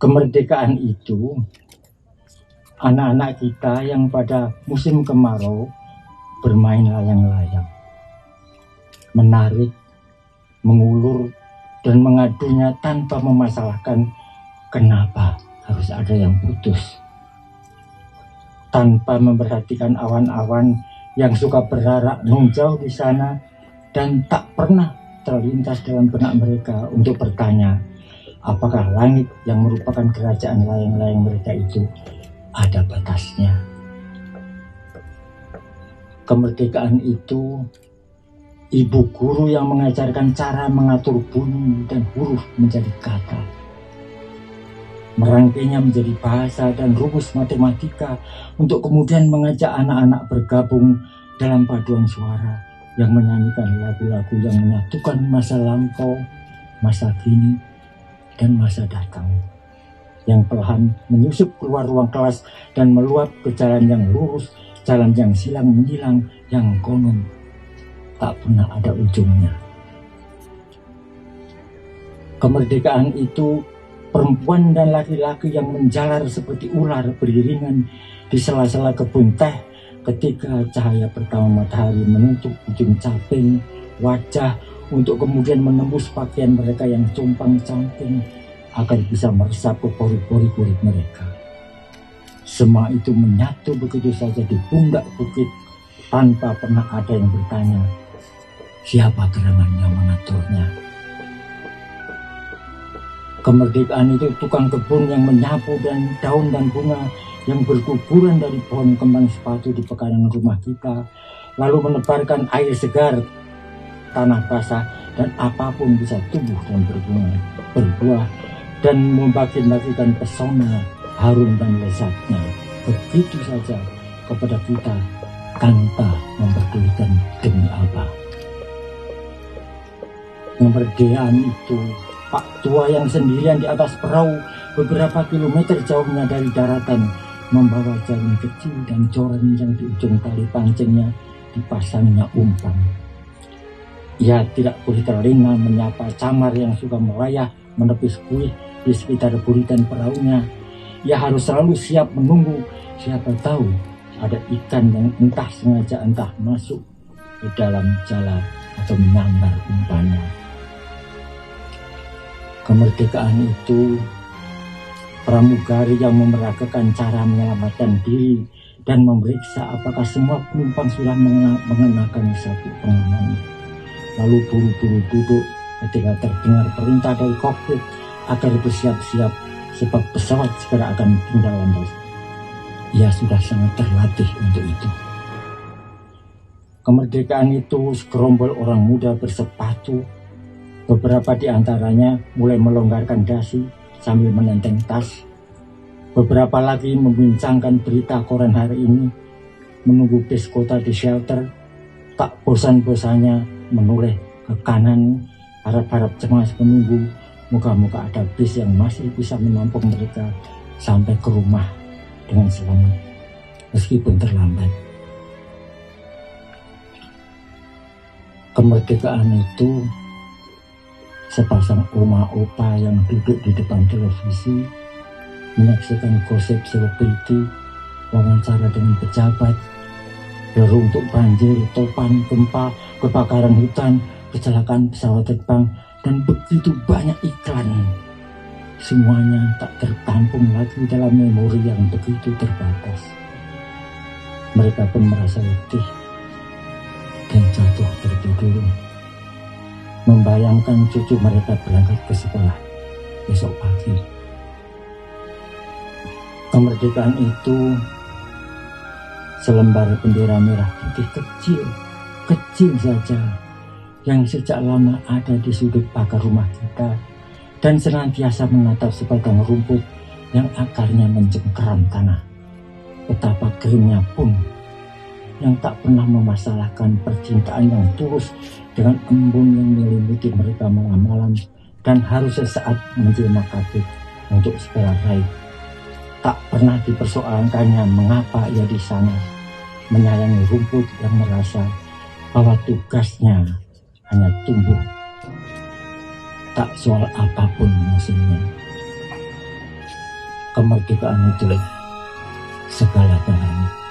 Kemerdekaan itu anak-anak kita yang pada musim kemarau bermain layang-layang, menarik, mengulur, dan mengadunya tanpa memasalahkan kenapa harus ada yang putus. Tanpa memperhatikan awan-awan yang suka berarak menjauh di sana dan tak pernah terlintas dalam benak mereka untuk bertanya, apakah langit yang merupakan kerajaan layang-layang mereka itu ada batasnya. Kemerdekaan itu ibu guru yang mengajarkan cara mengatur bunyi dan huruf menjadi kata, merangkainya menjadi bahasa dan rumus matematika untuk kemudian mengajak anak-anak bergabung dalam paduan suara yang menyanyikan lagu-lagu yang menyatukan masa lampau, masa kini, dan masa datang, yang perlahan menyusup keluar ruang kelas dan meluap ke jalan yang lurus, jalan yang silang menyilang, yang konon tak pernah ada ujungnya. Kemerdekaan itu perempuan dan laki-laki yang menjalar seperti ular beriringan di sela-sela kebun teh ketika cahaya pertama matahari menyentuh ujung caping wajah untuk kemudian menembus pakaian mereka yang compang-camping agar bisa meresap ke pori-pori kulit mereka. Semua itu menyatu begitu saja di pundak bukit tanpa pernah ada yang bertanya, siapa gerangan yang mengaturnya. Kemerdekaan itu tukang kebun yang menyapu dan daun dan bunga yang berguguran dari pohon kembang sepatu di pekarangan rumah kita, lalu menebarkan air segar, tanah basah, dan apapun bisa tumbuh dan berbunga, berbuah, dan membagi-bagikan pesona, harum dan lezatnya begitu saja kepada kita tanpa memperdulikan demi apa. Kemerdekaan itu Pak Tua yang sendirian di atas perahu beberapa kilometer jauhnya dari daratan, membawa jaring kecil dan joran yang di ujung tali pancingnya dipasangnya umpan. Ia tidak boleh terlena menyapa camar yang suka melayah menepis kuih di sekitar buritan perahunya. Ia harus selalu siap menunggu, siapa tahu ada ikan yang entah sengaja entah masuk ke dalam jala atau menyambar umpannya. Kemerdekaan itu pramugari yang memeragakan cara menyelamatkan diri dan memeriksa apakah semua penumpang sudah mengenakan sabuk pengaman. Lalu buru-buru duduk ketika terdengar perintah dari kokpit agar bersiap-siap sebab pesawat segera akan tinggal landas. Ia sudah sangat terlatih untuk itu. Kemerdekaan itu segerombol orang muda bersepatu. Beberapa di antaranya mulai melonggarkan dasi sambil menenteng tas. Beberapa lagi membincangkan berita koran hari ini, menunggu bis kota di shelter, tak bosan-bosannya menoleh ke kanan, harap-harap cemas menunggu moga-moga ada bis yang masih bisa menampung mereka sampai ke rumah dengan selamat, meskipun terlambat. Kemerdekaan itu sepasang oma opa yang duduk di depan televisi menyaksikan gosip selebriti, wawancara dengan pejabat, beruntuk banjir, topan, gempa, kebakaran hutan, kecelakaan pesawat terbang, dan begitu banyak iklan. Semuanya tak tertampung lagi dalam memori yang begitu terbatas. Mereka pun merasa letih dan jatuh tertidur, membayangkan cucu mereka berangkat ke sekolah besok pagi. Kemerdekaan itu selembar bendera merah putih kecil saja, yang sejak lama ada di sudut pagar rumah kita dan senantiasa menatap sebatang rumput yang akarnya mencengkeram tanah. Betapa keringnya pun, yang tak pernah memasalahkan percintaan yang tulus dengan embun yang menyelimuti mereka malam-malam dan harus sesaat menjelma kabut untuk segera raih. Tak pernah dipersoalkannya mengapa ia di sana menyayangi rumput yang merasa bahwa tugasnya hanya tumbuh, tak soal apapun musimnya. kemerdekaan itu segala-galanya.